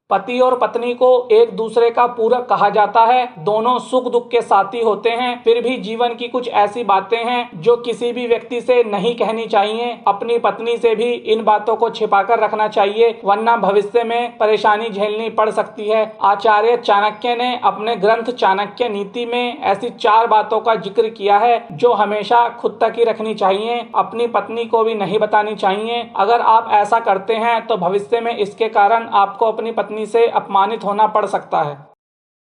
पति और पत्नी को एक दूसरे का पूरक कहा जाता है। दोनों सुख दुख के साथी होते हैं। फिर भी जीवन की कुछ ऐसी बातें हैं जो किसी भी व्यक्ति से नहीं कहनी चाहिए। अपनी पत्नी से भी इन बातों को छिपाकर रखना चाहिए, वरना भविष्य में परेशानी झेलनी पड़ सकती है। आचार्य चाणक्य ने अपने ग्रंथ चाणक्य नीति में ऐसी 4 बातों का जिक्र किया है जो हमेशा खुद तक ही रखनी चाहिए, अपनी पत्नी को भी नहीं बतानी चाहिए। अगर आप ऐसा करते हैं तो भविष्य में इसके कारण आपको अपनी पत्नी से अपमानित होना पड़ सकता है।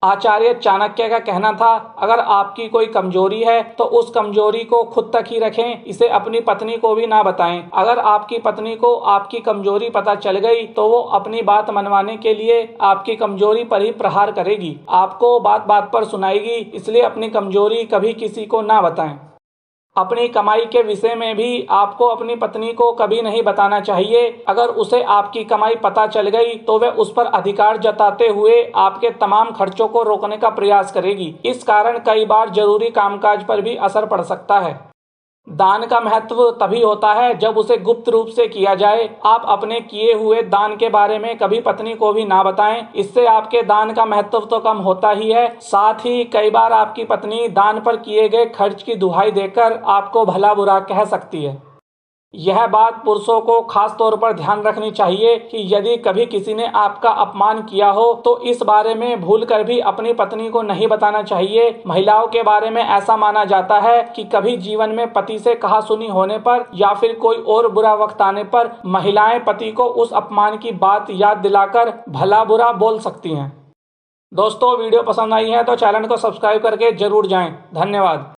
आचार्य चाणक्य का कहना था, अगर आपकी कोई कमजोरी है तो उस कमजोरी को खुद तक ही रखें, इसे अपनी पत्नी को भी ना बताएं। अगर आपकी पत्नी को आपकी कमजोरी पता चल गई तो वो अपनी बात मनवाने के लिए आपकी कमजोरी पर ही प्रहार करेगी, आपको बात बात पर सुनाएगी। इसलिए अपनी कमजोरी कभी किसी को ना बताएं। अपनी कमाई के विषय में भी आपको अपनी पत्नी को कभी नहीं बताना चाहिए। अगर उसे आपकी कमाई पता चल गई तो वह उस पर अधिकार जताते हुए आपके तमाम खर्चों को रोकने का प्रयास करेगी। इस कारण कई बार जरूरी कामकाज पर भी असर पड़ सकता है। दान का महत्व तभी होता है जब उसे गुप्त रूप से किया जाए। आप अपने किए हुए दान के बारे में कभी पत्नी को भी ना बताएं, इससे आपके दान का महत्व तो कम होता ही है, साथ ही कई बार आपकी पत्नी दान पर किए गए खर्च की दुहाई देकर आपको भला बुरा कह सकती है। यह बात पुरुषों को खास तौर पर ध्यान रखनी चाहिए कि यदि कभी किसी ने आपका अपमान किया हो तो इस बारे में भूलकर भी अपनी पत्नी को नहीं बताना चाहिए। महिलाओं के बारे में ऐसा माना जाता है कि कभी जीवन में पति से कहासुनी होने पर या फिर कोई और बुरा वक्त आने पर महिलाएं पति को उस अपमान की बात याद दिलाकर भला बुरा बोल सकती हैं। दोस्तों, वीडियो पसंद आई है तो चैनल को सब्सक्राइब करके जरूर जाएं। धन्यवाद।